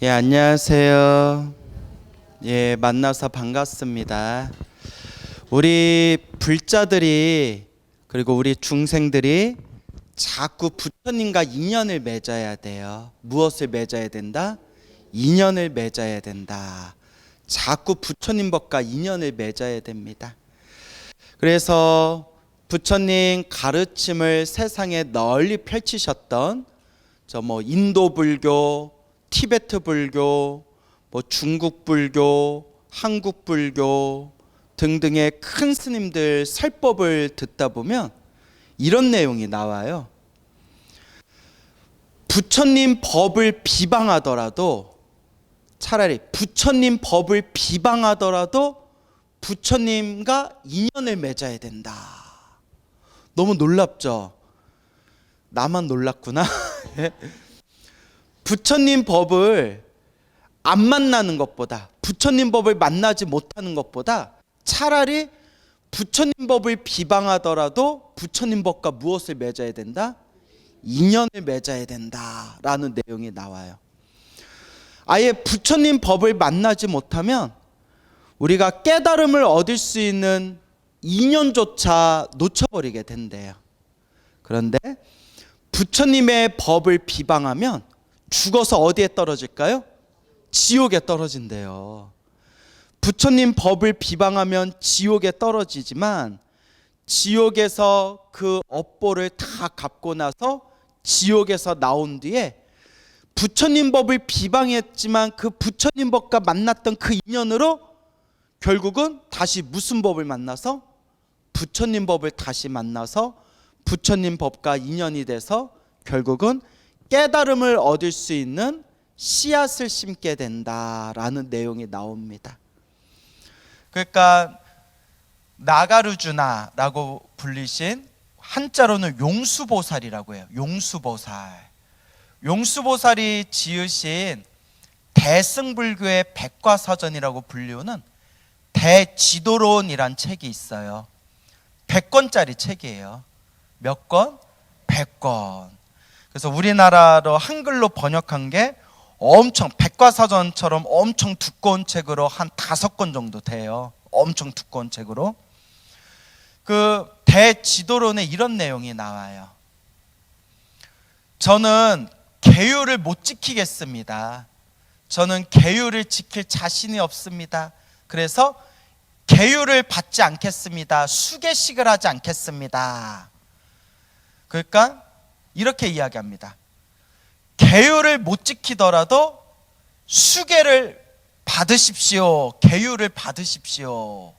예, 안녕하세요. 예, 만나서 반갑습니다. 우리 불자들이 그리고 우리 중생들이 자꾸 부처님과 인연을 맺어야 돼요. 무엇을 맺어야 된다? 인연을 맺어야 된다. 자꾸 부처님 법과 인연을 맺어야 됩니다. 그래서 부처님 가르침을 세상에 널리 펼치셨던 인도 불교, 티베트 불교, 중국 불교, 한국 불교 등등의 큰 스님들 설법을 듣다 보면 이런 내용이 나와요. 부처님 법을 비방하더라도 차라리 부처님 법을 비방하더라도 부처님과 인연을 맺어야 된다. 너무 놀랍죠? 나만 놀랐구나. 부처님 법을 안 만나는 것보다, 부처님 법을 만나지 못하는 것보다 차라리 부처님 법을 비방하더라도 부처님 법과 무엇을 맺어야 된다? 인연을 맺어야 된다라는 내용이 나와요. 아예 부처님 법을 만나지 못하면 우리가 깨달음을 얻을 수 있는 인연조차 놓쳐버리게 된대요. 그런데 부처님의 법을 비방하면 죽어서 어디에 떨어질까요? 지옥에 떨어진대요. 부처님 법을 비방하면 지옥에 떨어지지만 지옥에서 그 업보를 다 갚고 나서 지옥에서 나온 뒤에 부처님 법을 비방했지만 그 부처님 법과 만났던 그 인연으로 결국은 다시 무슨 법을 만나서? 부처님 법을 다시 만나서 부처님 법과 인연이 돼서 결국은 깨달음을 얻을 수 있는 씨앗을 심게 된다라는 내용이 나옵니다. 그러니까 나가르주나라고 불리신 한자로는 용수보살이라고 해요. 용수보살. 용수보살이 지으신 대승불교의 백과사전이라고 불리우는 대지도론이란 책이 있어요. 100권짜리 책이에요. 몇 권? 100권. 그래서 우리나라로 한글로 번역한 게 엄청 백과사전처럼 엄청 두꺼운 책으로 한 5권 정도 돼요. 엄청 두꺼운 책으로. 그 대지도론에 이런 내용이 나와요. 저는 계율을 못 지키겠습니다. 저는 계율을 지킬 자신이 없습니다. 그래서 계율을 받지 않겠습니다. 수계식을 하지 않겠습니다. 그러니까 이렇게 이야기합니다. 계율을 못 지키더라도 수계를 받으십시오. 계율을 받으십시오.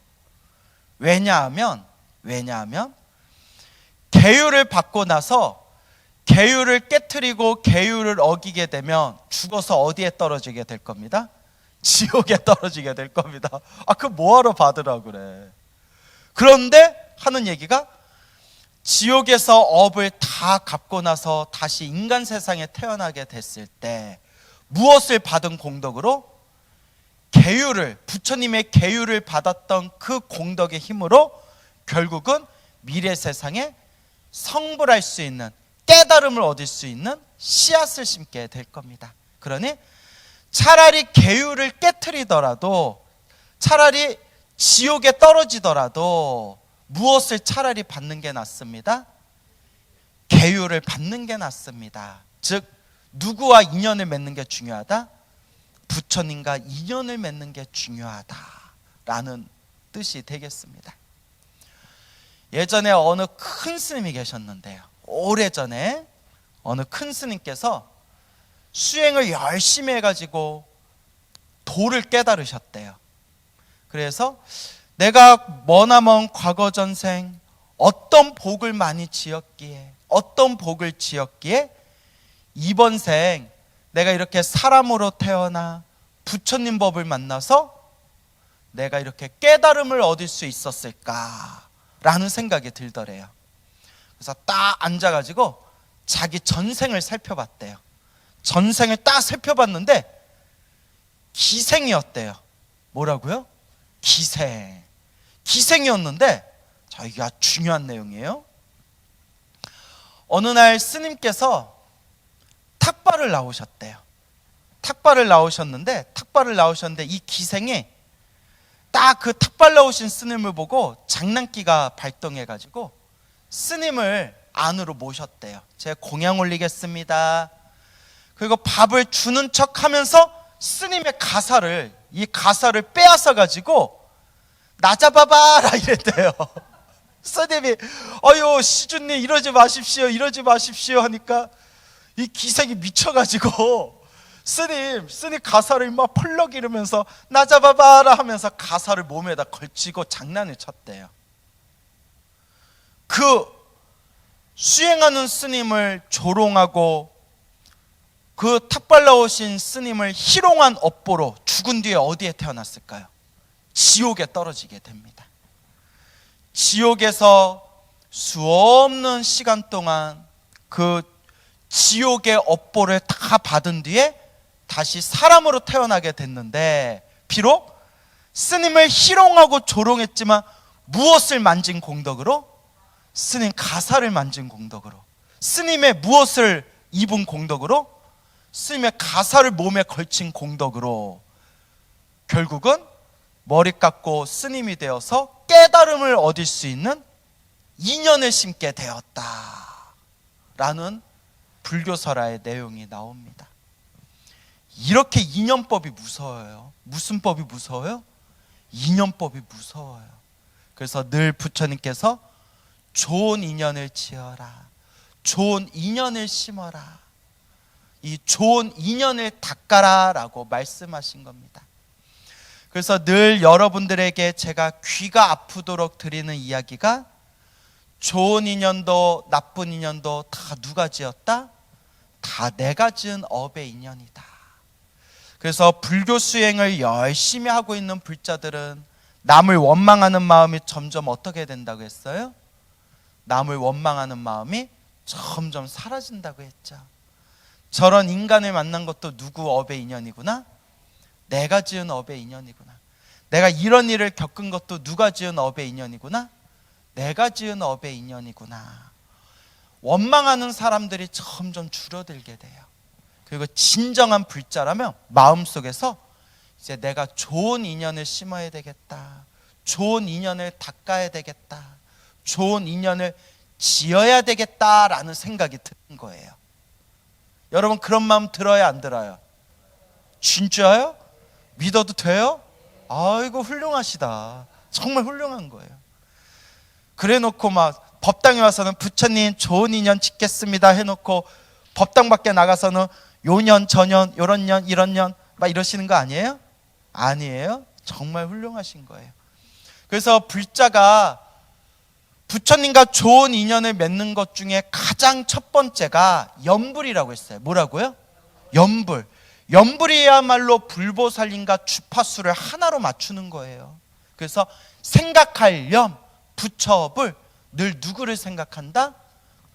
왜냐하면 계율을 받고 나서 계율을 깨트리고 계율을 어기게 되면 죽어서 어디에 떨어지게 될 겁니다? 지옥에 떨어지게 될 겁니다. 그 뭐하러 받으라고 그래. 그런데 하는 얘기가 지옥에서 업을 다 갚고 나서 다시 인간 세상에 태어나게 됐을 때 무엇을 받은 공덕으로? 계율을, 부처님의 계율을 받았던 그 공덕의 힘으로 결국은 미래 세상에 성불할 수 있는, 깨달음을 얻을 수 있는 씨앗을 심게 될 겁니다. 그러니 차라리 계율을 깨트리더라도, 차라리 지옥에 떨어지더라도 무엇을 차라리 받는 게 낫습니다? 계율을 받는 게 낫습니다. 즉 누구와 인연을 맺는 게 중요하다? 부처님과 인연을 맺는 게 중요하다라는 뜻이 되겠습니다. 예전에 어느 큰 스님이 계셨는데요. 오래전에 어느 큰 스님께서 수행을 열심히 해가지고 도를 깨달으셨대요. 그래서 내가 머나먼 과거 전생 어떤 복을 많이 지었기에, 어떤 복을 지었기에 이번 생 내가 이렇게 사람으로 태어나 부처님 법을 만나서 내가 이렇게 깨달음을 얻을 수 있었을까라는 생각이 들더래요. 그래서 딱 앉아가지고 자기 전생을 살펴봤대요. 전생을 딱 살펴봤는데 기생이었대요. 뭐라고요? 기생이었는데, 자, 이게 아주 중요한 내용이에요. 어느 날 스님께서 탁발을 나오셨대요. 탁발을 나오셨는데 이 기생이 딱 그 탁발 나오신 스님을 보고 장난기가 발동해가지고 스님을 안으로 모셨대요. 제가 공양 올리겠습니다. 그리고 밥을 주는 척하면서 스님의 이 가사를 빼앗아 가지고 나 잡아봐라 이랬대요. 스님이 아유 시주님 이러지 마십시오 하니까 이 기생이 미쳐가지고 스님 가사를 막 펄럭 이러면서 나 잡아봐라 하면서 가사를 몸에다 걸치고 장난을 쳤대요. 그 수행하는 스님을 조롱하고 그 탁발 나오신 스님을 희롱한 업보로 죽은 뒤에 어디에 태어났을까요? 지옥에 떨어지게 됩니다. 지옥에서 수없는 시간 동안 그 지옥의 업보를 다 받은 뒤에 다시 사람으로 태어나게 됐는데, 비록 스님을 희롱하고 조롱했지만 무엇을 만진 공덕으로? 스님 가사를 만진 공덕으로. 스님의 무엇을 입은 공덕으로? 스님의 가사를 몸에 걸친 공덕으로 결국은 머리 깎고 스님이 되어서 깨달음을 얻을 수 있는 인연을 심게 되었다라는 불교설화의 내용이 나옵니다. 이렇게 인연법이 무서워요. 무슨 법이 무서워요? 인연법이 무서워요. 그래서 늘 부처님께서 좋은 인연을 지어라, 좋은 인연을 심어라, 이 좋은 인연을 닦아라 라고 말씀하신 겁니다. 그래서 늘 여러분들에게 제가 귀가 아프도록 드리는 이야기가, 좋은 인연도 나쁜 인연도 다 누가 지었다? 다 내가 지은 업의 인연이다. 그래서 불교 수행을 열심히 하고 있는 불자들은 남을 원망하는 마음이 점점 어떻게 된다고 했어요? 남을 원망하는 마음이 점점 사라진다고 했죠. 저런 인간을 만난 것도 누구 업의 인연이구나? 내가 지은 업의 인연이구나. 내가 이런 일을 겪은 것도 누가 지은 업의 인연이구나? 내가 지은 업의 인연이구나. 원망하는 사람들이 점점 줄어들게 돼요. 그리고 진정한 불자라면 마음속에서 이제 내가 좋은 인연을 심어야 되겠다, 좋은 인연을 닦아야 되겠다, 좋은 인연을 지어야 되겠다라는 생각이 드는 거예요. 여러분 그런 마음 들어요, 안 들어요? 진짜요? 믿어도 돼요? 아이고 훌륭하시다. 정말 훌륭한 거예요. 그래 놓고 막 법당에 와서는 부처님 좋은 인연 짓겠습니다 해놓고 법당 밖에 나가서는 요년 저년 요런 년 이런 년 막 이러시는 거 아니에요? 아니에요. 정말 훌륭하신 거예요. 그래서 불자가 부처님과 좋은 인연을 맺는 것 중에 가장 첫 번째가 염불이라고 했어요. 뭐라고요? 염불. 염불이야말로 불보살림과 주파수를 하나로 맞추는 거예요. 그래서 생각할 염, 부처불, 늘 누구를 생각한다?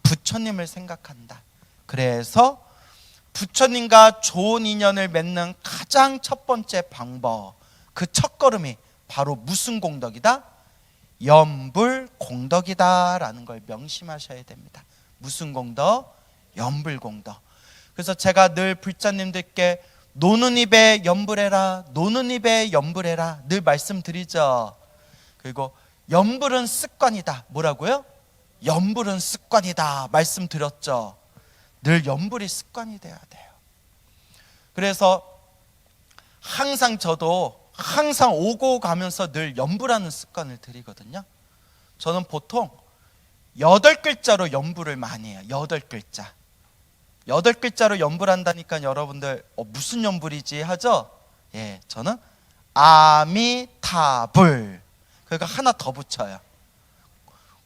부처님을 생각한다. 그래서 부처님과 좋은 인연을 맺는 가장 첫 번째 방법, 그 첫걸음이 바로 무슨 공덕이다? 염불 공덕이다라는 걸 명심하셔야 됩니다. 무슨 공덕? 염불 공덕. 그래서 제가 늘 불자님들께 노는 입에 염불해라, 노는 입에 염불해라 늘 말씀드리죠. 그리고 염불은 습관이다. 뭐라고요? 염불은 습관이다 말씀드렸죠. 늘 염불이 습관이 돼야 돼요. 그래서 저도 항상 오고 가면서 늘 염불하는 습관을 들이거든요. 저는 보통 8글자로 염불을 많이 해요. 8글자. 8글자로 염불한다니까 여러분들 무슨 염불이지 하죠? 예, 저는 아미타불. 그러니까 하나 더 붙여요.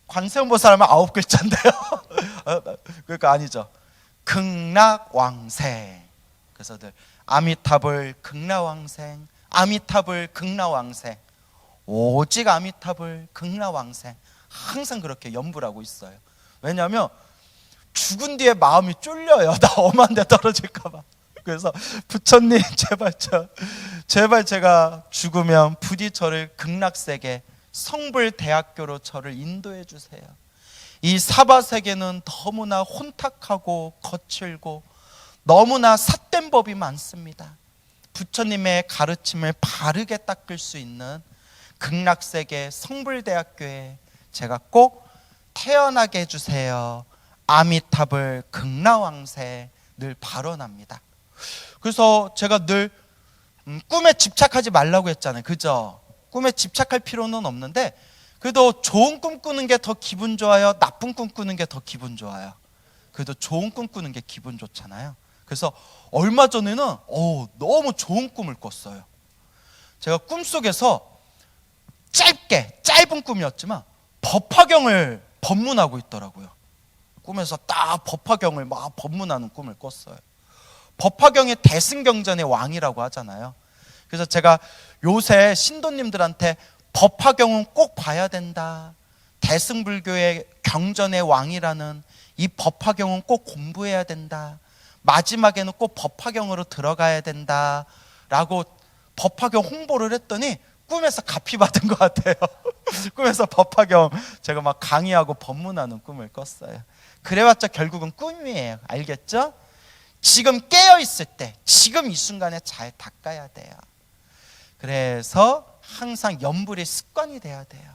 관세음보살 하면 9글자인데요. 그러니까 아니죠. 극락왕생. 그래서 늘 아미타불 극락왕생, 아미타불 극락왕생, 오직 아미타불 극락왕생. 항상 그렇게 염불하고 있어요. 왜냐하면 죽은 뒤에 마음이 쫄려요. 나 엄한 데 떨어질까 봐. 그래서 부처님 제발 제가 죽으면 부디 저를 극락세계 성불대학교로 저를 인도해 주세요. 이 사바세계는 너무나 혼탁하고 거칠고 너무나 삿된 법이 많습니다. 부처님의 가르침을 바르게 닦을 수 있는 극락세계 성불대학교에 제가 꼭 태어나게 해주세요. 아미타불 극락왕세 늘 발언합니다. 그래서 제가 늘 꿈에 집착하지 말라고 했잖아요. 그죠? 꿈에 집착할 필요는 없는데 그래도 좋은 꿈 꾸는 게 더 기분 좋아요? 나쁜 꿈 꾸는 게 더 기분 좋아요? 그래도 좋은 꿈 꾸는 게 기분 좋잖아요. 그래서 얼마 전에는 너무 좋은 꿈을 꿨어요. 제가 꿈속에서 짧은 꿈이었지만 법화경을 법문하고 있더라고요. 꿈에서 딱 법화경을 막 법문하는 꿈을 꿨어요. 법화경이 대승경전의 왕이라고 하잖아요. 그래서 제가 요새 신도님들한테 법화경은 꼭 봐야 된다. 대승불교의 경전의 왕이라는 이 법화경은 꼭 공부해야 된다. 마지막에는 꼭 법화경으로 들어가야 된다. 라고 법화경 홍보를 했더니 꿈에서 갚이 받은 것 같아요. 꿈에서 법화경 제가 막 강의하고 법문하는 꿈을 꿨어요. 그래봤자 결국은 꿈이에요. 알겠죠? 지금 깨어있을 때, 지금 이 순간에 잘 닦아야 돼요. 그래서 항상 염불이 습관이 돼야 돼요.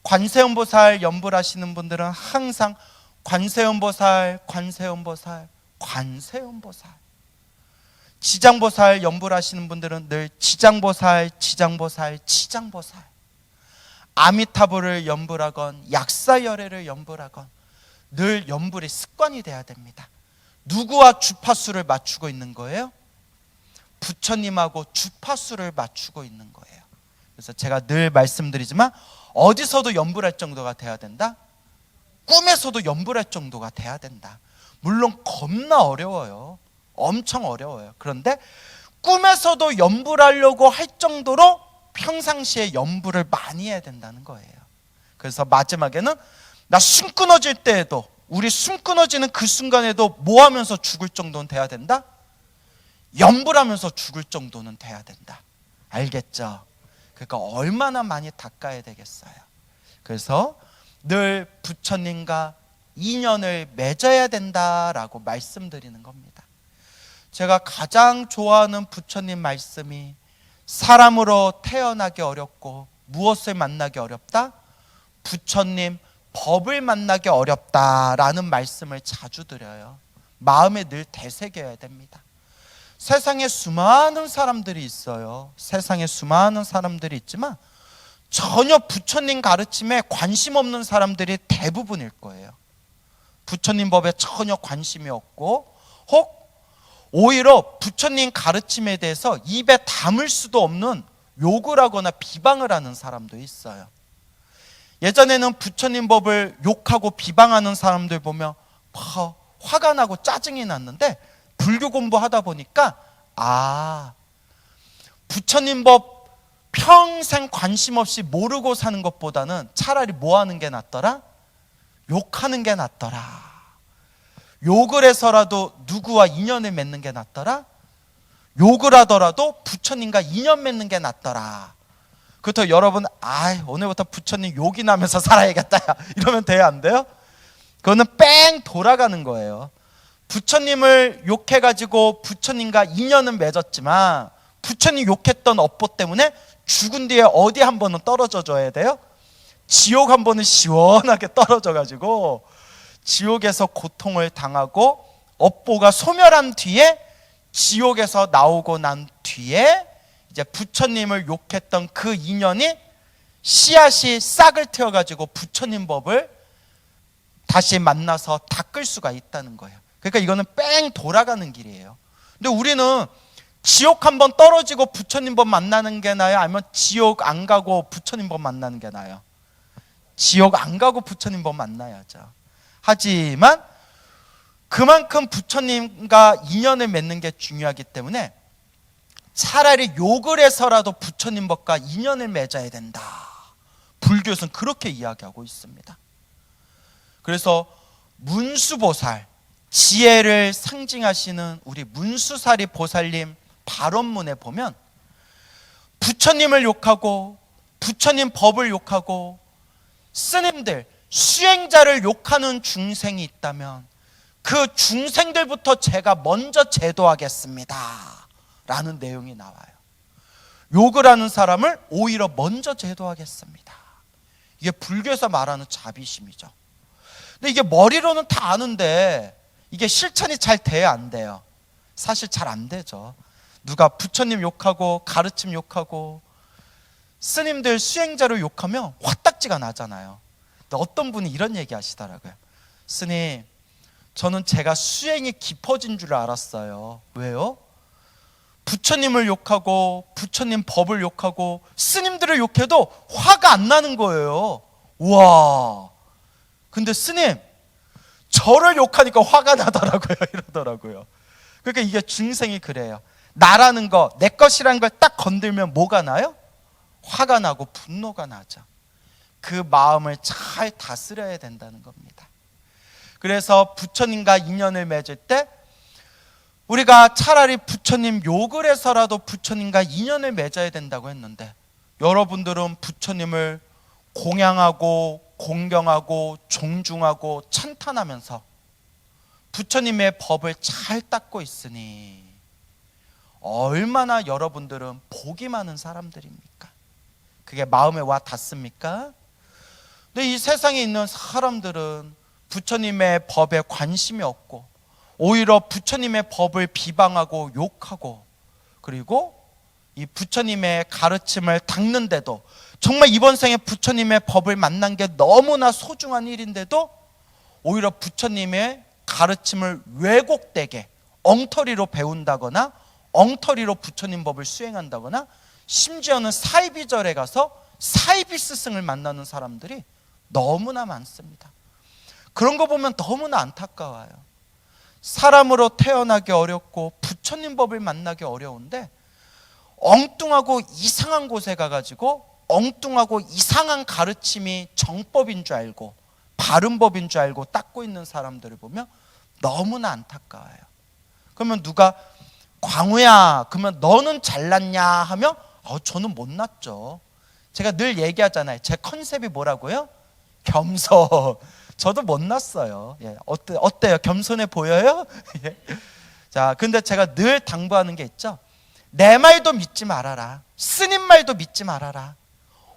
관세음보살 염불하시는 분들은 항상 관세음보살, 관세음보살, 관세음보살. 지장보살 염불하시는 분들은 늘 지장보살, 지장보살, 지장보살. 아미타불을 염불하건 약사열애를 염불하건 늘 염불이 습관이 돼야 됩니다. 누구와 주파수를 맞추고 있는 거예요? 부처님하고 주파수를 맞추고 있는 거예요. 그래서 제가 늘 말씀드리지만 어디서도 염불할 정도가 돼야 된다? 꿈에서도 염불할 정도가 돼야 된다. 물론 겁나 어려워요. 엄청 어려워요. 그런데 꿈에서도 염불하려고 할 정도로 평상시에 염불을 많이 해야 된다는 거예요. 그래서 마지막에는 나 숨 끊어질 때에도, 우리 숨 끊어지는 그 순간에도 뭐 하면서 죽을 정도는 돼야 된다? 염불하면서 죽을 정도는 돼야 된다. 알겠죠? 그러니까 얼마나 많이 닦아야 되겠어요. 그래서 늘 부처님과 인연을 맺어야 된다라고 말씀드리는 겁니다. 제가 가장 좋아하는 부처님 말씀이 사람으로 태어나기 어렵고 무엇을 만나기 어렵다? 부처님 법을 만나기 어렵다라는 말씀을 자주 드려요. 마음에 늘 되새겨야 됩니다. 세상에 수많은 사람들이 있어요. 세상에 수많은 사람들이 있지만 전혀 부처님 가르침에 관심 없는 사람들이 대부분일 거예요. 부처님 법에 전혀 관심이 없고 혹 오히려 부처님 가르침에 대해서 입에 담을 수도 없는 욕을 하거나 비방을 하는 사람도 있어요. 예전에는 부처님 법을 욕하고 비방하는 사람들 보면 화가 나고 짜증이 났는데 불교 공부하다 보니까 부처님 법 평생 관심 없이 모르고 사는 것보다는 차라리 뭐 하는 게 낫더라? 욕하는 게 낫더라. 욕을 해서라도 누구와 인연을 맺는 게 낫더라? 욕을 하더라도 부처님과 인연 맺는 게 낫더라. 그렇다고 여러분 오늘부터 부처님 욕이나 하면서 살아야겠다 이러면 돼요? 안 돼요? 그거는 뺑 돌아가는 거예요. 부처님을 욕해가지고 부처님과 인연은 맺었지만 부처님 욕했던 업보 때문에 죽은 뒤에 어디 한 번은 떨어져 줘야 돼요? 지옥 한 번은 시원하게 떨어져가지고 지옥에서 고통을 당하고 업보가 소멸한 뒤에 지옥에서 나오고 난 뒤에 이제 부처님을 욕했던 그 인연이 씨앗이 싹을 틔워가지고 부처님 법을 다시 만나서 닦을 수가 있다는 거예요. 그러니까 이거는 뺑 돌아가는 길이에요. 근데 우리는 지옥 한번 떨어지고 부처님 법 만나는 게 나아요? 아니면 지옥 안 가고 부처님 법 만나는 게 나아요? 지옥 안 가고 부처님 법 만나야죠. 하지만 그만큼 부처님과 인연을 맺는 게 중요하기 때문에 차라리 욕을 해서라도 부처님 법과 인연을 맺어야 된다. 불교에서는 그렇게 이야기하고 있습니다. 그래서 문수보살, 지혜를 상징하시는 우리 문수사리 보살님 발언문에 보면 부처님을 욕하고 부처님 법을 욕하고 스님들, 수행자를 욕하는 중생이 있다면 그 중생들부터 제가 먼저 제도하겠습니다 라는 내용이 나와요. 욕을 하는 사람을 오히려 먼저 제도하겠습니다. 이게 불교에서 말하는 자비심이죠. 근데 이게 머리로는 다 아는데 이게 실천이 잘 돼야 안 돼요. 사실 잘 안 되죠. 누가 부처님 욕하고 가르침 욕하고 스님들 수행자로 욕하면 화딱지가 나잖아요. 근데 어떤 분이 이런 얘기 하시더라고요. 스님, 저는 제가 수행이 깊어진 줄 알았어요. 왜요? 부처님을 욕하고 부처님 법을 욕하고 스님들을 욕해도 화가 안 나는 거예요. 우와, 근데 스님, 저를 욕하니까 화가 나더라고요. 이러더라고요. 그러니까 이게 중생이 그래요. 나라는 거, 내 것이라는 걸 딱 건들면 뭐가 나요? 화가 나고 분노가 나죠. 그 마음을 잘 다스려야 된다는 겁니다. 그래서 부처님과 인연을 맺을 때 우리가 차라리 부처님 욕을 해서라도 부처님과 인연을 맺어야 된다고 했는데, 여러분들은 부처님을 공양하고 공경하고 존중하고 찬탄하면서 부처님의 법을 잘 닦고 있으니 얼마나 여러분들은 복이 많은 사람들입니까? 그게 마음에 와 닿습니까? 근데 이 세상에 있는 사람들은 부처님의 법에 관심이 없고 오히려 부처님의 법을 비방하고 욕하고, 그리고 이 부처님의 가르침을 닦는데도, 정말 이번 생에 부처님의 법을 만난 게 너무나 소중한 일인데도 오히려 부처님의 가르침을 왜곡되게 엉터리로 배운다거나 엉터리로 부처님 법을 수행한다거나, 심지어는 사이비절에 가서 사이비 스승을 만나는 사람들이 너무나 많습니다. 그런 거 보면 너무나 안타까워요. 사람으로 태어나기 어렵고 부처님 법을 만나기 어려운데 엉뚱하고 이상한 곳에 가가지고 엉뚱하고 이상한 가르침이 정법인 줄 알고 바른 법인 줄 알고 닦고 있는 사람들을 보면 너무나 안타까워요. 그러면 누가 광우야, 그러면 너는 잘났냐 하면 저는 못났죠. 제가 늘 얘기하잖아요. 제 컨셉이 뭐라고요? 겸손. 저도 못났어요. 예, 어때요? 겸손해 보여요? 예. 자, 근데 제가 늘 당부하는 게 있죠. 내 말도 믿지 말아라. 스님 말도 믿지 말아라.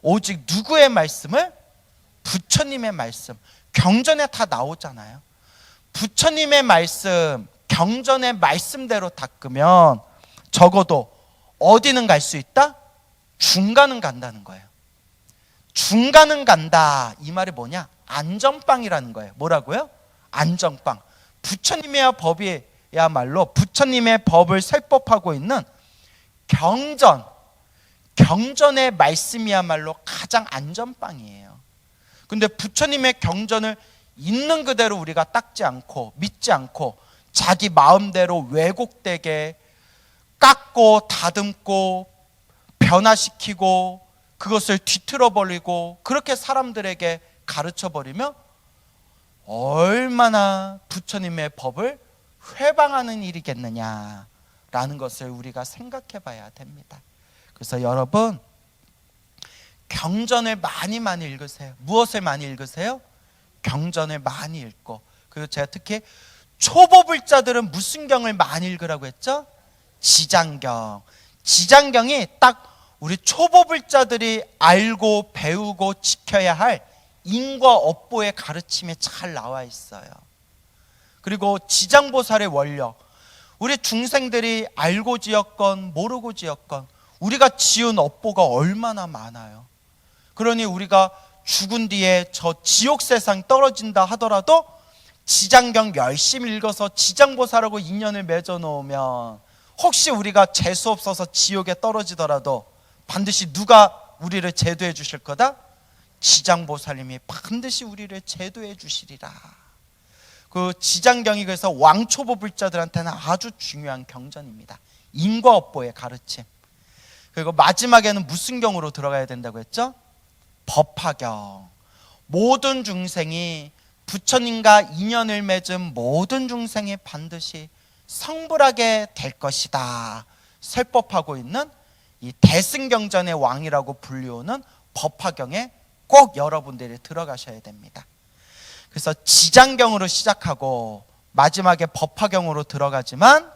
오직 누구의 말씀을? 부처님의 말씀. 경전에 다 나오잖아요. 부처님의 말씀, 경전의 말씀대로 닦으면 적어도 어디는 갈 수 있다? 중간은 간다는 거예요. 중간은 간다, 이 말이 뭐냐? 안전빵이라는 거예요. 뭐라고요? 안전빵. 부처님의 법이야말로 부처님의 법을 설법하고 있는 경전의 말씀이야말로 가장 안전빵이에요. 근데 부처님의 경전을 있는 그대로 우리가 닦지 않고 믿지 않고 자기 마음대로 왜곡되게 깎고 다듬고 변화시키고 그것을 뒤틀어버리고 그렇게 사람들에게 가르쳐버리면 얼마나 부처님의 법을 회방하는 일이겠느냐라는 것을 우리가 생각해 봐야 됩니다. 그래서 여러분, 경전을 많이 읽으세요. 무엇을 많이 읽으세요? 경전을 많이 읽고, 그리고 제가 특히 초보불자들은 무슨 경을 많이 읽으라고 했죠? 지장경. 지장경이 딱 우리 초보불자들이 알고 배우고 지켜야 할 인과 업보의 가르침이 잘 나와 있어요. 그리고 지장보살의 원력, 우리 중생들이 알고 지었건 모르고 지었건 우리가 지은 업보가 얼마나 많아요. 그러니 우리가 죽은 뒤에 저 지옥 세상 떨어진다 하더라도 지장경 열심히 읽어서 지장보살하고 인연을 맺어 놓으면 혹시 우리가 재수 없어서 지옥에 떨어지더라도 반드시 누가 우리를 제도해 주실 거다? 지장보살님이 반드시 우리를 제도해 주시리라. 그 지장경이 그래서 왕초보불자들한테는 아주 중요한 경전입니다. 인과업보의 가르침. 그리고 마지막에는 무슨 경으로 들어가야 된다고 했죠? 법화경. 모든 중생이, 부처님과 인연을 맺은 모든 중생이 반드시 성불하게 될 것이다 설법하고 있는 이 대승경전의 왕이라고 불리우는 법화경에 꼭 여러분들이 들어가셔야 됩니다. 그래서 지장경으로 시작하고 마지막에 법화경으로 들어가지만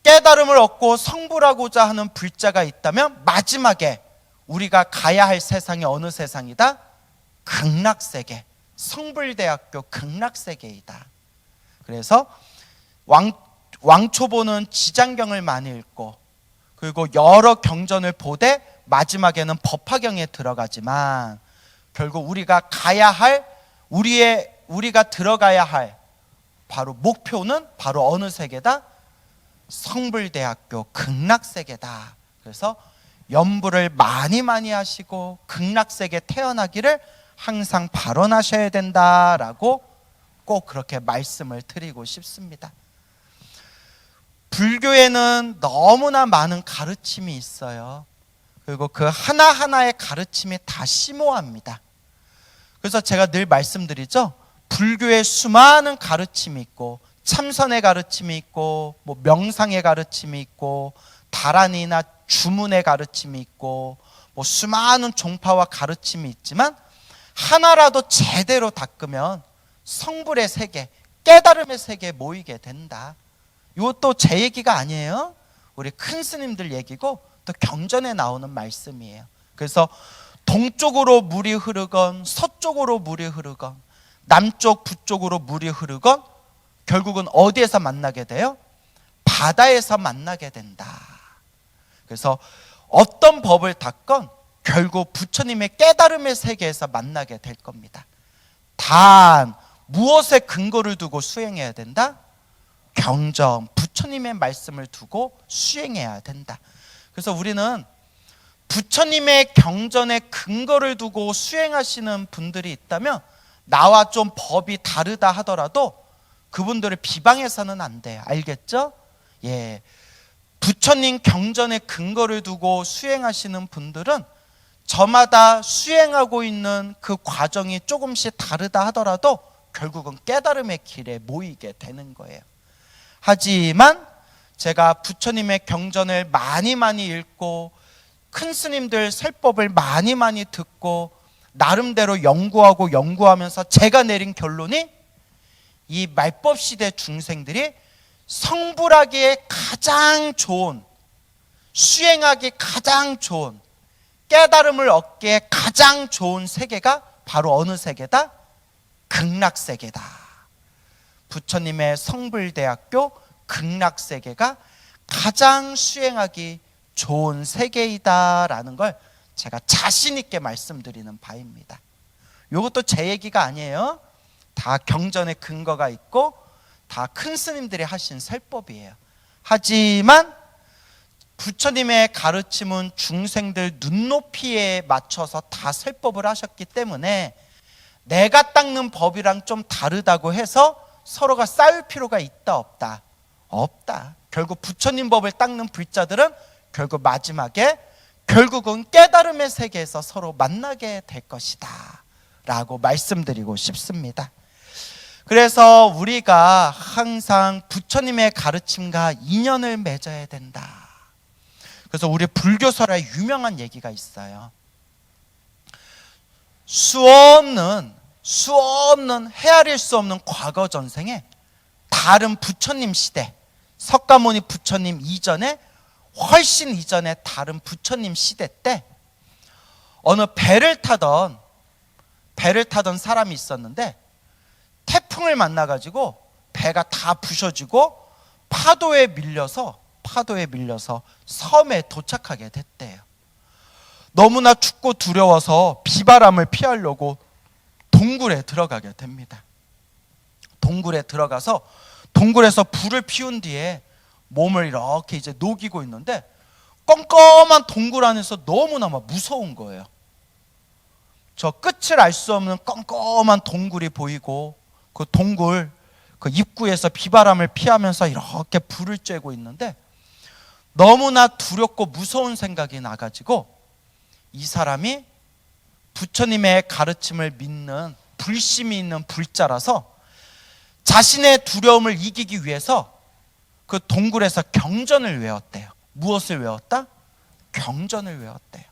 깨달음을 얻고 성불하고자 하는 불자가 있다면 마지막에 우리가 가야 할 세상이 어느 세상이다? 극락세계, 성불대학교 극락세계이다. 그래서 왕초보는 지장경을 많이 읽고 그리고 여러 경전을 보되 마지막에는 법화경에 들어가지만 결국 우리가 가야 할 우리가 들어가야 할 바로 목표는 바로 어느 세계다? 성불대학교 극락세계다. 그래서 염불을 많이 하시고 극락세계 태어나기를 항상 발언하셔야 된다라고 꼭 그렇게 말씀을 드리고 싶습니다. 불교에는 너무나 많은 가르침이 있어요. 그리고 그 하나하나의 가르침이 다 심오합니다. 그래서 제가 늘 말씀드리죠. 불교에 수많은 가르침이 있고 참선의 가르침이 있고 뭐 명상의 가르침이 있고 다란이나 주문의 가르침이 있고 뭐 수많은 종파와 가르침이 있지만 하나라도 제대로 닦으면 성불의 세계, 깨달음의 세계에 모이게 된다. 이것도 제 얘기가 아니에요. 우리 큰 스님들 얘기고 또 경전에 나오는 말씀이에요. 그래서 동쪽으로 물이 흐르건 서쪽으로 물이 흐르건 남쪽 북쪽으로 물이 흐르건 결국은 어디에서 만나게 돼요? 바다에서 만나게 된다. 그래서 어떤 법을 닦건 결국 부처님의 깨달음의 세계에서 만나게 될 겁니다. 단 무엇에 근거를 두고 수행해야 된다? 경전, 부처님의 말씀을 두고 수행해야 된다. 그래서 우리는 부처님의 경전에 근거를 두고 수행하시는 분들이 있다면 나와 좀 법이 다르다 하더라도 그분들을 비방해서는 안 돼요. 알겠죠? 예. 부처님 경전에 근거를 두고 수행하시는 분들은 저마다 수행하고 있는 그 과정이 조금씩 다르다 하더라도 결국은 깨달음의 길에 모이게 되는 거예요. 하지만 제가 부처님의 경전을 많이 읽고 큰 스님들 설법을 많이 듣고 나름대로 연구하면서 제가 내린 결론이 이 말법 시대 중생들이 성불하기에 가장 좋은, 수행하기 가장 좋은, 깨달음을 얻기에 가장 좋은 세계가 바로 어느 세계다? 극락세계다. 부처님의 성불대학교 극락세계가 가장 수행하기 좋은 세계이다라는 걸 제가 자신 있게 말씀드리는 바입니다. 이것도 제 얘기가 아니에요. 다 경전에 근거가 있고 다 큰 스님들이 하신 설법이에요. 하지만 부처님의 가르침은 중생들 눈높이에 맞춰서 다 설법을 하셨기 때문에 내가 닦는 법이랑 좀 다르다고 해서 서로가 싸울 필요가 있다 없다? 없다. 결국 부처님 법을 닦는 불자들은 결국 마지막에 결국은 깨달음의 세계에서 서로 만나게 될 것이다 라고 말씀드리고 싶습니다. 그래서 우리가 항상 부처님의 가르침과 인연을 맺어야 된다. 그래서 우리 불교설에 유명한 얘기가 있어요. 수없는 헤아릴 수 없는 과거 전생에 다른 부처님 시대, 석가모니 부처님 이전에 훨씬 이전에 다른 부처님 시대 때 어느 배를 타던 사람이 있었는데 태풍을 만나가지고 배가 다 부셔지고 파도에 밀려서 섬에 도착하게 됐대요. 너무나 춥고 두려워서 비바람을 피하려고 동굴에 들어가게 됩니다. 동굴에 들어가서 동굴에서 불을 피운 뒤에 몸을 이렇게 이제 녹이고 있는데 껌껌한 동굴 안에서 너무나 막 무서운 거예요. 저 끝을 알 수 없는 껌껌한 동굴이 보이고 그 동굴 그 입구에서 비바람을 피하면서 이렇게 불을 쬐고 있는데 너무나 두렵고 무서운 생각이 나가지고 이 사람이 부처님의 가르침을 믿는 불심이 있는 불자라서 자신의 두려움을 이기기 위해서 그 동굴에서 경전을 외웠대요. 무엇을 외웠다? 경전을 외웠대요.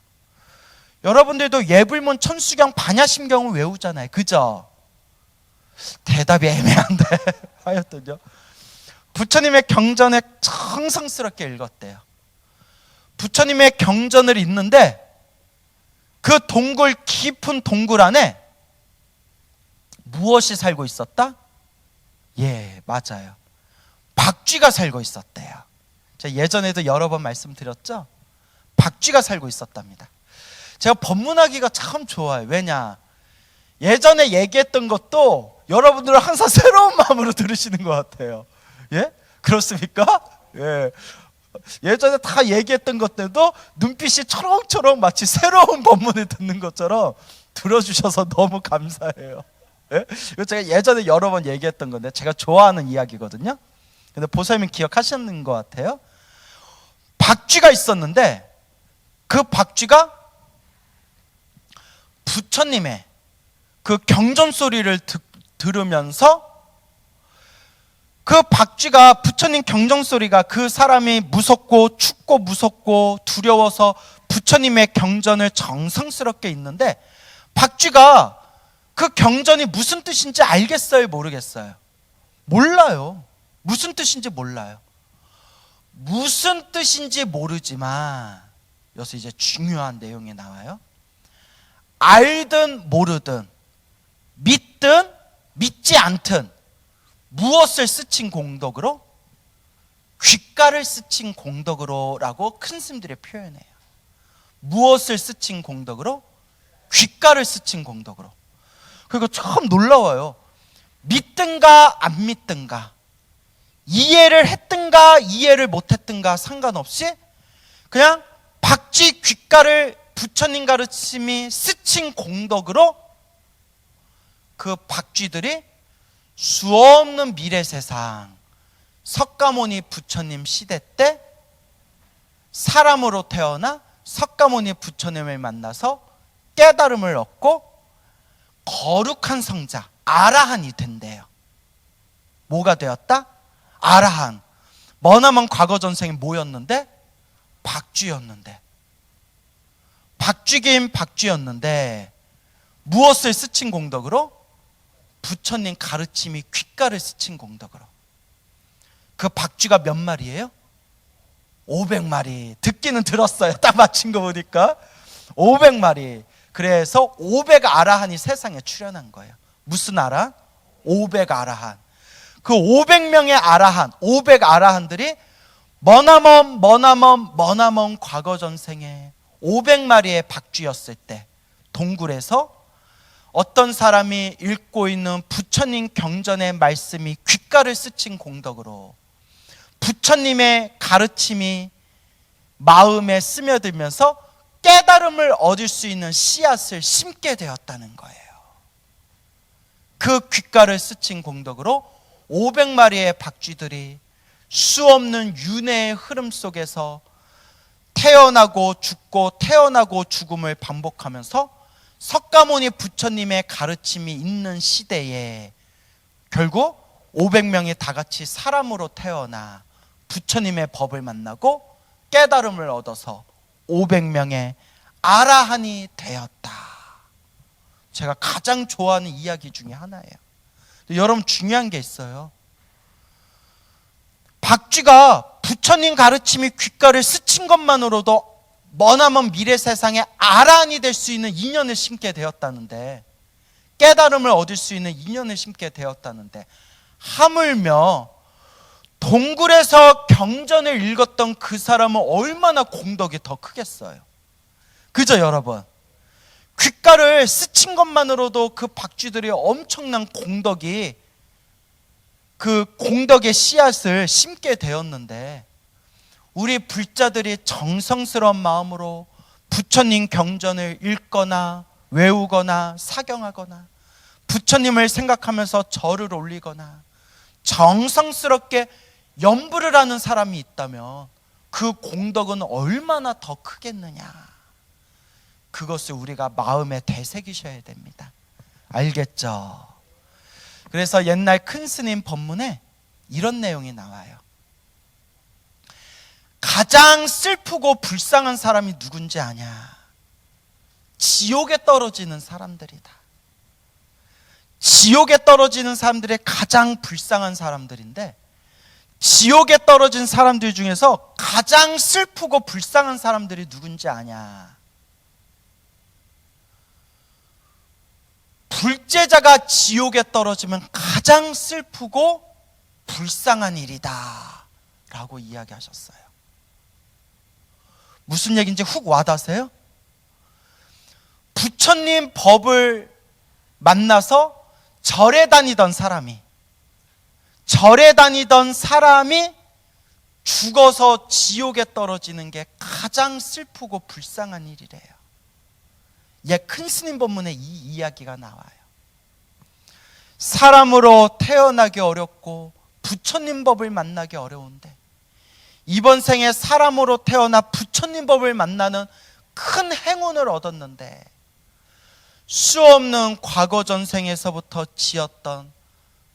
여러분들도 예불문 천수경 반야심경을 외우잖아요. 그죠? 대답이 애매한데 하여튼요. 부처님의 경전을 정성스럽게 읽었대요. 부처님의 경전을 읽는데 그 동굴, 깊은 동굴 안에 무엇이 살고 있었다? 예, 맞아요. 박쥐가 살고 있었대요. 제가 예전에도 여러 번 말씀드렸죠? 박쥐가 살고 있었답니다. 제가 법문하기가 참 좋아요. 왜냐? 예전에 얘기했던 것도 여러분들은 항상 새로운 마음으로 들으시는 것 같아요. 예? 그렇습니까? 예. 예전에 다 얘기했던 것들도 눈빛이 초롱초롱 마치 새로운 법문을 듣는 것처럼 들어주셔서 너무 감사해요. 예? 이거 제가 예전에 여러 번 얘기했던 건데 제가 좋아하는 이야기거든요. 근데 보살님 기억하시는 것 같아요. 박쥐가 있었는데 그 박쥐가 부처님의 그 경전 소리를 들으면서 그 박쥐가 부처님 경전 소리가 그 사람이 무섭고 춥고 무섭고 두려워서 부처님의 경전을 정성스럽게 읽는데 박쥐가 그 경전이 무슨 뜻인지 알겠어요? 모르겠어요? 몰라요. 무슨 뜻인지 몰라요. 무슨 뜻인지 모르지만 여기서 이제 중요한 내용이 나와요. 알든 모르든 믿든 믿지 않든 무엇을 스친 공덕으로? 귓가를 스친 공덕으로 라고 큰 스님들이 표현해요. 무엇을 스친 공덕으로? 귓가를 스친 공덕으로. 그리고 참 놀라워요. 믿든가 안 믿든가 이해를 했든가 이해를 못했든가 상관없이 그냥 박쥐 귓가를 부처님 가르침이 스친 공덕으로 그 박쥐들이 수없는 미래 세상 석가모니 부처님 시대 때 사람으로 태어나 석가모니 부처님을 만나서 깨달음을 얻고 거룩한 성자 아라한이 된대요. 뭐가 되었다? 아라한. 머나먼 과거 전생이 뭐였는데? 박쥐였는데. 박쥐긴 박쥐였는데 무엇을 스친 공덕으로? 부처님 가르침이 귓가를 스친 공덕으로. 그 박쥐가 몇 마리예요? 500마리. 듣기는 들었어요. 딱 맞힌 거 보니까 500마리. 그래서 500 아라한이 세상에 출현한 거예요. 무슨 아라한? 500 아라한. 그 500명의 아라한, 500 아라한들이 머나먼 과거 전생에 500마리의 박쥐였을 때 동굴에서 어떤 사람이 읽고 있는 부처님 경전의 말씀이 귓가를 스친 공덕으로 부처님의 가르침이 마음에 스며들면서 깨달음을 얻을 수 있는 씨앗을 심게 되었다는 거예요. 그 귓가를 스친 공덕으로 500마리의 박쥐들이 수없는 윤회의 흐름 속에서 태어나고 죽고 태어나고 죽음을 반복하면서 석가모니 부처님의 가르침이 있는 시대에 결국 500명이 다 같이 사람으로 태어나 부처님의 법을 만나고 깨달음을 얻어서 500명의 아라한이 되었다. 제가 가장 좋아하는 이야기 중에 하나예요. 여러분 중요한 게 있어요. 박쥐가 부처님 가르침이 귓가를 스친 것만으로도 머나먼 미래 세상에 아라한이 될 수 있는 인연을 심게 되었다는데, 깨달음을 얻을 수 있는 인연을 심게 되었다는데, 하물며 동굴에서 경전을 읽었던 그 사람은 얼마나 공덕이 더 크겠어요. 그죠 여러분? 귓가를 스친 것만으로도 그 박쥐들이 엄청난 공덕이, 그 공덕의 씨앗을 심게 되었는데, 우리 불자들이 정성스러운 마음으로 부처님 경전을 읽거나 외우거나 사경하거나 부처님을 생각하면서 절을 올리거나 정성스럽게 염불을 하는 사람이 있다면 그 공덕은 얼마나 더 크겠느냐. 그것을 우리가 마음에 되새기셔야 됩니다. 알겠죠? 그래서 옛날 큰 스님 법문에 이런 내용이 나와요. 가장 슬프고 불쌍한 사람이 누군지 아냐? 지옥에 떨어지는 사람들이다. 지옥에 떨어지는 사람들이 가장 불쌍한 사람들인데, 지옥에 떨어진 사람들 중에서 가장 슬프고 불쌍한 사람들이 누군지 아냐? 불제자가 지옥에 떨어지면 가장 슬프고 불쌍한 일이다 라고 이야기하셨어요. 무슨 얘기인지 훅 와닿으세요? 부처님 법을 만나서 절에 다니던 사람이 죽어서 지옥에 떨어지는 게 가장 슬프고 불쌍한 일이래요. 큰 스님 법문에 이 이야기가 나와요. 사람으로 태어나기 어렵고 부처님 법을 만나기 어려운데 이번 생에 사람으로 태어나 부처님 법을 만나는 큰 행운을 얻었는데 수없는 과거 전생에서부터 지었던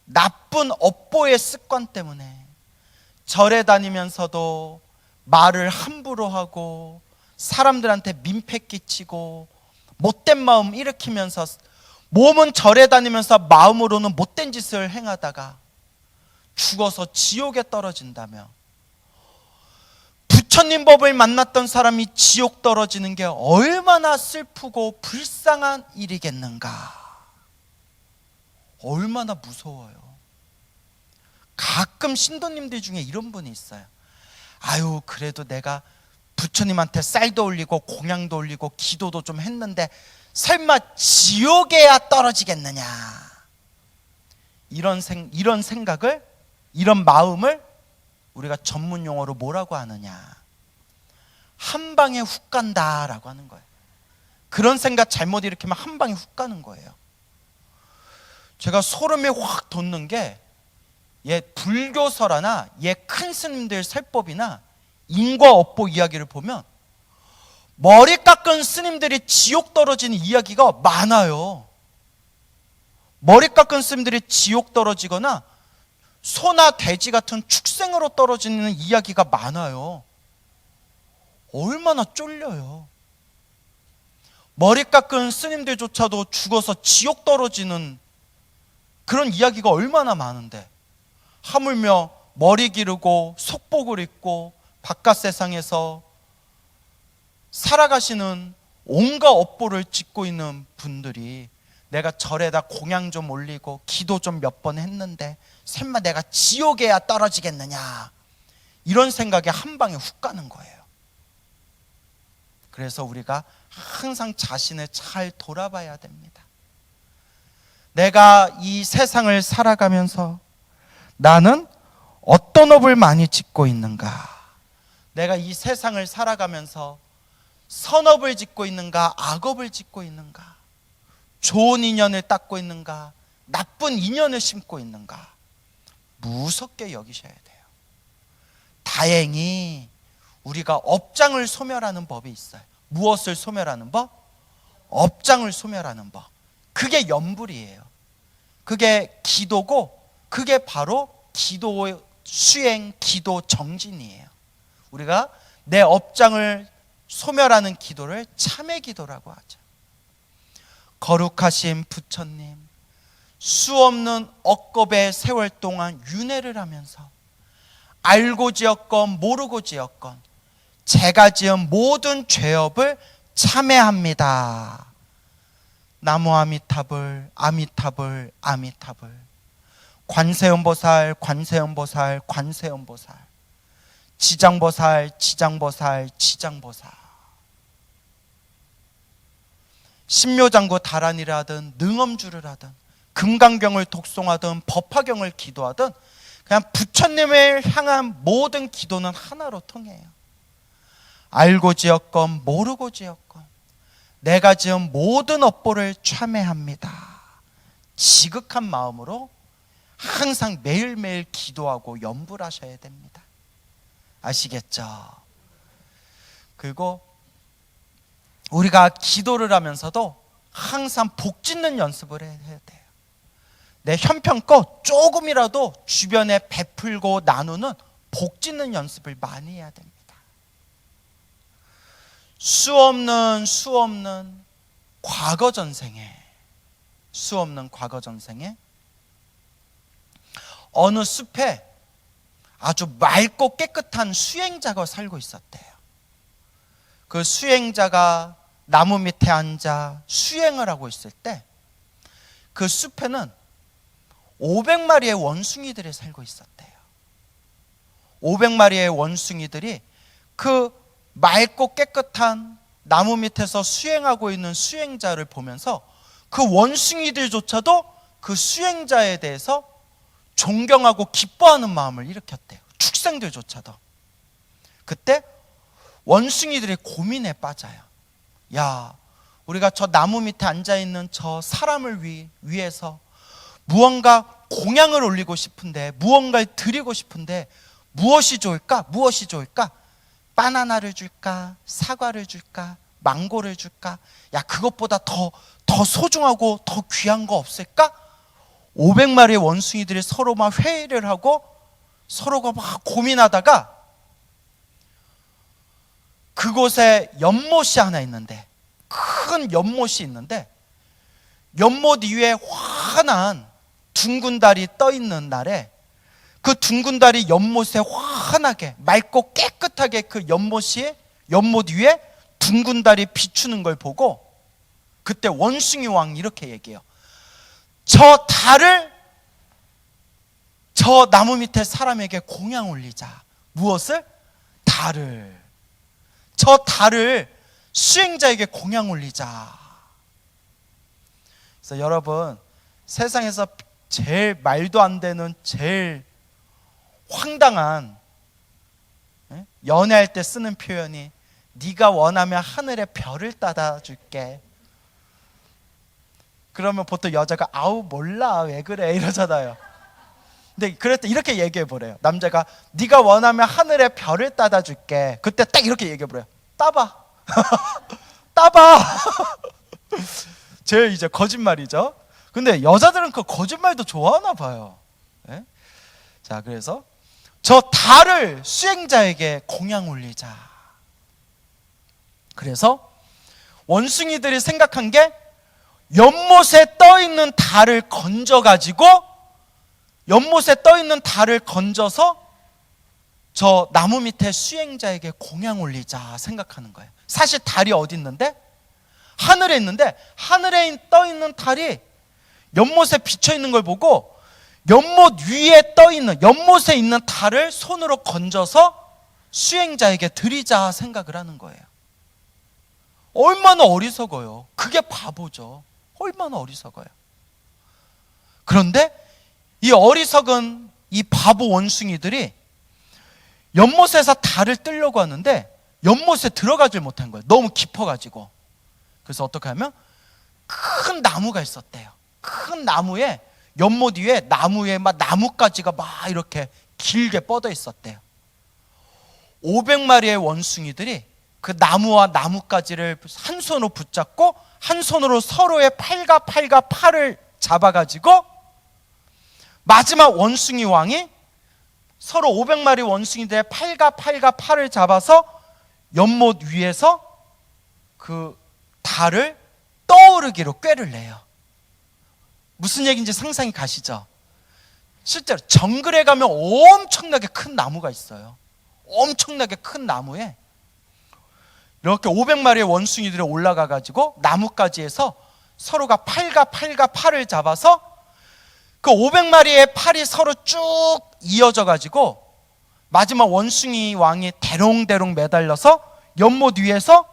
나쁜 업보의 습관 때문에 절에 다니면서도 말을 함부로 하고 사람들한테 민폐 끼치고 못된 마음 일으키면서 몸은 절에 다니면서 마음으로는 못된 짓을 행하다가 죽어서 지옥에 떨어진다며 부처님 법을 만났던 사람이 지옥 떨어지는 게 얼마나 슬프고 불쌍한 일이겠는가. 얼마나 무서워요. 가끔 신도님들 중에 이런 분이 있어요. 아유, 그래도 내가 부처님한테 쌀도 올리고 공양도 올리고 기도도 좀 했는데 설마 지옥에야 떨어지겠느냐. 이런 생각을, 이런 마음을 우리가 전문 용어로 뭐라고 하느냐? 한 방에 훅 간다라고 하는 거예요. 그런 생각 잘못 일으키면 한 방에 훅 가는 거예요. 제가 소름이 확 돋는 게 불교설화나 큰 스님들 설법이나 인과업보 이야기를 보면 머리 깎은 스님들이 지옥 떨어지는 이야기가 많아요. 머리 깎은 스님들이 지옥 떨어지거나 소나 돼지 같은 축생으로 떨어지는 이야기가 많아요. 얼마나 쫄려요. 머리 깎은 스님들조차도 죽어서 지옥 떨어지는 그런 이야기가 얼마나 많은데 하물며 머리 기르고 속복을 입고 바깥 세상에서 살아가시는 온갖 업보를 짓고 있는 분들이 내가 절에다 공양 좀 올리고 기도 좀 몇 번 했는데 설마 내가 지옥에야 떨어지겠느냐, 이런 생각에 한 방에 훅 가는 거예요. 그래서 우리가 항상 자신을 잘 돌아봐야 됩니다. 내가 이 세상을 살아가면서 나는 어떤 업을 많이 짓고 있는가? 내가 이 세상을 살아가면서 선업을 짓고 있는가? 악업을 짓고 있는가? 좋은 인연을 닦고 있는가? 나쁜 인연을 심고 있는가? 무섭게 여기셔야 돼요. 다행히 우리가 업장을 소멸하는 법이 있어요. 무엇을 소멸하는 법? 업장을 소멸하는 법. 그게 염불이에요. 그게 기도고 그게 바로 기도의 수행, 기도 정진이에요. 우리가 내 업장을 소멸하는 기도를 참회 기도라고 하죠. 거룩하신 부처님, 수없는 억겁의 세월 동안 윤회를 하면서 알고 지었건 모르고 지었건 제가 지은 모든 죄업을 참회합니다. 나무 아미타불, 아미타불, 아미타불. 관세음보살, 관세음보살, 관세음보살. 지장보살, 지장보살, 지장보살. 신묘장구 다란이를 하든 능엄주를 하든 금강경을 독송하든 법화경을 기도하든 그냥 부처님을 향한 모든 기도는 하나로 통해요. 알고 지었건 모르고 지었건 내가 지은 모든 업보를 참회합니다. 지극한 마음으로 항상 매일매일 기도하고 염불하셔야 됩니다. 아시겠죠? 그리고 우리가 기도를 하면서도 항상 복 짓는 연습을 해야 돼요. 내 형편껏 조금이라도 주변에 베풀고 나누는 복 짓는 연습을 많이 해야 됩니다. 수없는 과거 전생에 어느 숲에 아주 맑고 깨끗한 수행자가 살고 있었대요. 그 수행자가 나무 밑에 앉아 수행을 하고 있을 때 그 숲에는 500마리의 원숭이들이 살고 있었대요. 500마리의 원숭이들이 그 맑고 깨끗한 나무 밑에서 수행하고 있는 수행자를 보면서 그 원숭이들조차도 그 수행자에 대해서 존경하고 기뻐하는 마음을 일으켰대요. 축생들조차도. 그때 원숭이들이 고민에 빠져요. 야, 우리가 저 나무 밑에 앉아있는 저 사람을 위해서 무언가 공양을 올리고 싶은데, 무언가를 드리고 싶은데 무엇이 좋을까? 무엇이 좋을까? 바나나를 줄까? 사과를 줄까? 망고를 줄까? 야, 그것보다 더 소중하고 더 귀한 거 없을까? 500마리의 원숭이들이 서로 막 회의를 하고 서로가 막 고민하다가 그곳에 연못이 하나 있는데, 큰 연못이 있는데, 연못 위에 환한 둥근 달이 떠 있는 날에 그 둥근 달이 연못에 환하게 맑고 깨끗하게 그 연못 위에 둥근 달이 비추는 걸 보고 그때 원숭이 왕이 이렇게 얘기해요. 저 달을 저 나무 밑에 사람에게 공양 올리자. 무엇을? 달을. 저 달을 수행자에게 공양 올리자. 그래서 여러분, 세상에서 제일 말도 안 되는, 제일 황당한, 연애할 때 쓰는 표현이 네가 원하면 하늘의 별을 따다 줄게. 그러면 보통 여자가 아우 몰라 왜 그래 이러잖아요. 근데 그럴 때 이렇게 얘기해 보래요. 남자가 네가 원하면 하늘의 별을 따다 줄게. 그때 딱 이렇게 얘기해 보래요. 따봐. 따봐. 제일 이제 거짓말이죠. 근데 여자들은 그 거짓말도 좋아하나 봐요. 네? 자, 그래서 저 달을 수행자에게 공양 올리자. 그래서 원숭이들이 생각한 게 연못에 떠 있는 달을 건져 가지고, 연못에 떠 있는 달을 건져서 저 나무 밑에 수행자에게 공양 올리자 생각하는 거예요. 사실 달이 어디 있는데? 하늘에 있는데, 하늘에 떠 있는 달이 연못에 비쳐 있는 걸 보고 연못 위에 떠 있는, 연못에 있는 달을 손으로 건져서 수행자에게 드리자 생각을 하는 거예요. 얼마나 어리석어요. 그게 바보죠. 얼마나 어리석어요. 그런데 이 어리석은 이 바보 원숭이들이 연못에서 달을 뜨려고 하는데 연못에 들어가질 못한 거예요. 너무 깊어가지고. 그래서 어떻게 하면 큰 나무가 있었대요. 큰 나무에, 연못 위에 나무에 막 나뭇가지가 막 이렇게 길게 뻗어 있었대요. 500마리의 원숭이들이 그 나무와 나뭇가지를 한 손으로 붙잡고 한 손으로 서로의 팔과 팔을 잡아가지고 마지막 원숭이 왕이 서로 500마리 원숭이들의 팔과 팔을 잡아서 연못 위에서 그 달을 떠오르기로 꾀를 내요. 무슨 얘기인지 상상이 가시죠? 실제로 정글에 가면 엄청나게 큰 나무가 있어요. 엄청나게 큰 나무에 이렇게 500마리의 원숭이들이 올라가 가지고 나뭇가지에서 서로가 팔과 팔을 잡아서 그 500마리의 팔이 서로 쭉 이어져 가지고 마지막 원숭이 왕이 대롱대롱 매달려서 연못 위에서,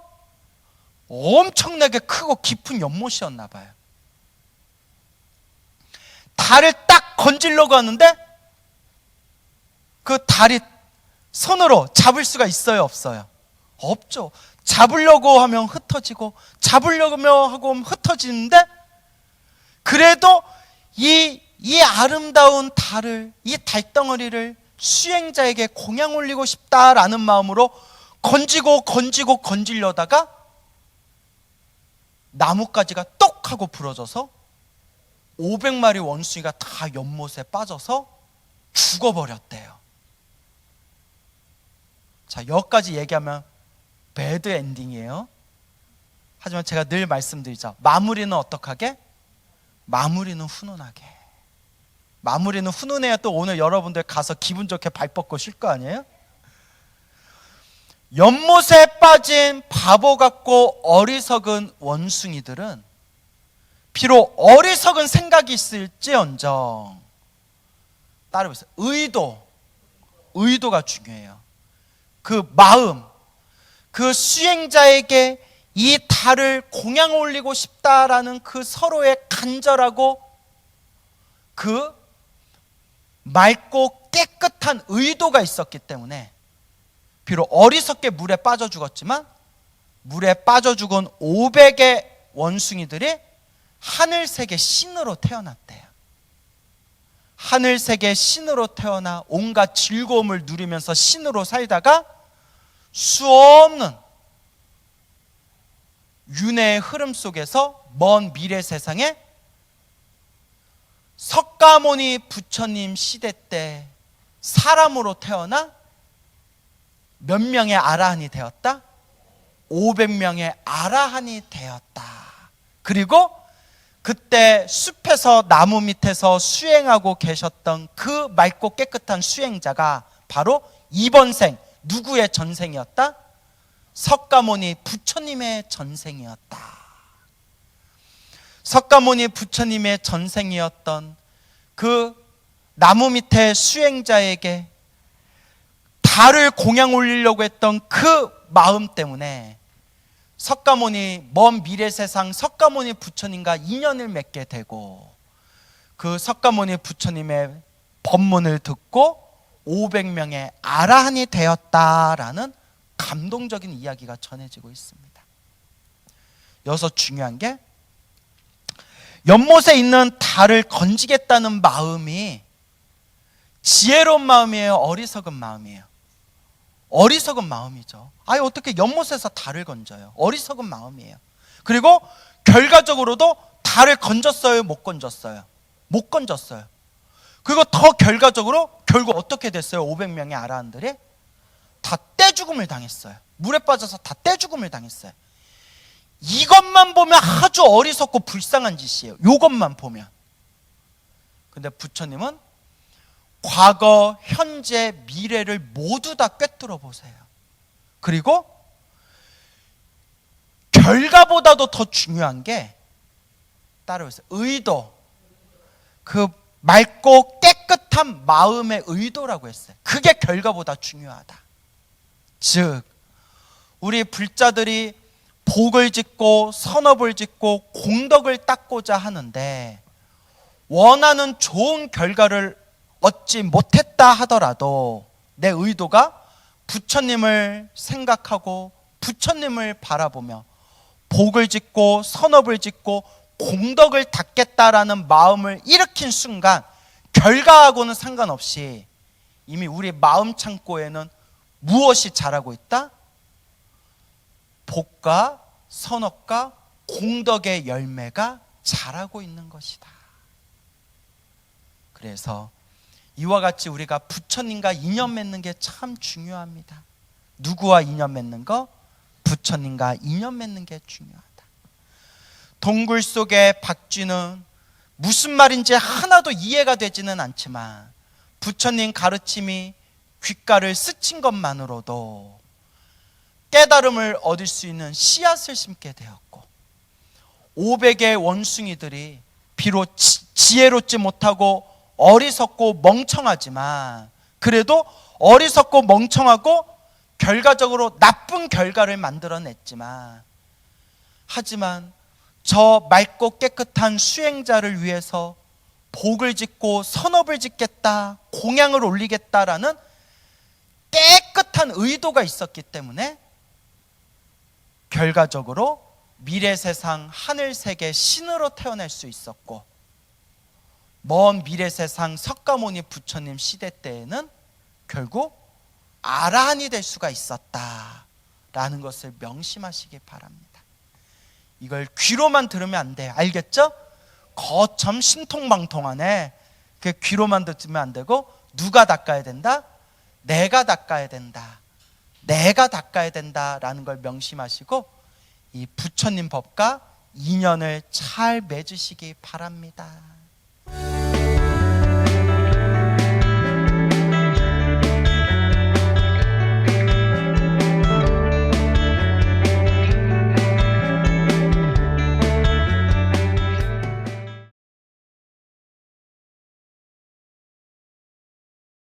엄청나게 크고 깊은 연못이었나 봐요. 달을 딱 건지려고 하는데 그 달이 손으로 잡을 수가 있어요, 없어요? 없죠. 잡으려고 하면 흩어지고 잡으려고 하면 흩어지는데, 그래도 이 아름다운 달을, 이 달덩어리를 수행자에게 공양 올리고 싶다라는 마음으로 건지려다가 나뭇가지가 똑 하고 부러져서 500마리 원숭이가 다 연못에 빠져서 죽어버렸대요. 자, 여기까지 얘기하면 배드 엔딩이에요. 하지만 제가 늘 말씀드리죠. 마무리는 어떡하게? 마무리는 훈훈하게. 마무리는 훈훈해야 또 오늘 여러분들 가서 기분 좋게 발 뻗고 쉴 거 아니에요? 연못에 빠진 바보 같고 어리석은 원숭이들은 비록 어리석은 생각이 있을지언정 따라해보세요. 의도가 중요해요. 그 마음, 그 수행자에게 이 달을 공양 올리고 싶다라는 그 서로의 간절하고 그 맑고 깨끗한 의도가 있었기 때문에 비록 어리석게 물에 빠져 죽었지만 물에 빠져 죽은 500의 원숭이들이 하늘색의 신으로 태어났대요. 하늘색의 신으로 태어나 온갖 즐거움을 누리면서 신으로 살다가 수없는 윤회의 흐름 속에서 먼 미래 세상에 석가모니 부처님 시대 때 사람으로 태어나 몇 명의 아라한이 되었다? 500명의 아라한이 되었다. 그리고 그때 숲에서 나무 밑에서 수행하고 계셨던 그 맑고 깨끗한 수행자가 바로 이번 생 누구의 전생이었다? 석가모니 부처님의 전생이었다. 석가모니 부처님의 전생이었던 그 나무 밑에 수행자에게 달을 공양 올리려고 했던 그 마음 때문에 석가모니 먼 미래 세상 석가모니 부처님과 인연을 맺게 되고 그 석가모니 부처님의 법문을 듣고 500명의 아라한이 되었다라는 감동적인 이야기가 전해지고 있습니다. 여기서 중요한 게 연못에 있는 달을 건지겠다는 마음이 지혜로운 마음이에요? 어리석은 마음이에요? 어리석은 마음이죠. 아니 어떻게 연못에서 달을 건져요? 어리석은 마음이에요. 그리고 결과적으로도 달을 건졌어요? 못 건졌어요? 못 건졌어요. 그리고 더 결과적으로 결국 어떻게 됐어요? 500명의 아라한들이 다 떼죽음을 당했어요. 물에 빠져서 다 떼죽음을 당했어요. 이것만 보면 아주 어리석고 불쌍한 짓이에요. 이것만 보면. 근데 부처님은 과거, 현재, 미래를 모두 다 꿰뚫어 보세요. 그리고 결과보다도 더 중요한 게 따라오세요. 의도. 그 맑고 깨끗한 마음의 의도라고 했어요. 그게 결과보다 중요하다. 즉 우리 불자들이 복을 짓고 선업을 짓고 공덕을 닦고자 하는데 원하는 좋은 결과를 얻지 못했다 하더라도 내 의도가 부처님을 생각하고 부처님을 바라보며 복을 짓고 선업을 짓고 공덕을 닦겠다라는 마음을 일으킨 순간 결과하고는 상관없이 이미 우리 마음 창고에는 무엇이 자라고 있다? 복과 선업과 공덕의 열매가 자라고 있는 것이다. 그래서 이와 같이 우리가 부처님과 인연 맺는 게 참 중요합니다. 누구와 인연 맺는 거? 부처님과 인연 맺는 게 중요하다. 동굴 속의 박쥐는 무슨 말인지 하나도 이해가 되지는 않지만 부처님 가르침이 귓가를 스친 것만으로도 깨달음을 얻을 수 있는 씨앗을 심게 되었고 500의 원숭이들이 비록 지혜롭지 못하고 어리석고 멍청하지만 그래도 어리석고 멍청하고 결과적으로 나쁜 결과를 만들어냈지만 하지만 저 맑고 깨끗한 수행자를 위해서 복을 짓고 선업을 짓겠다, 공양을 올리겠다라는 깨끗한 의도가 있었기 때문에 결과적으로 미래 세상 하늘 세계 신으로 태어날 수 있었고 먼 미래 세상 석가모니 부처님 시대 때에는 결국 아라한이 될 수가 있었다라는 것을 명심하시기 바랍니다. 이걸 귀로만 들으면 안 돼요. 알겠죠? 거참 신통방통하네. 그 귀로만 듣으면 안 되고 누가 닦아야 된다? 내가 닦아야 된다. 내가 닦아야 된다라는 걸 명심하시고 이 부처님 법과 인연을 잘 맺으시기 바랍니다.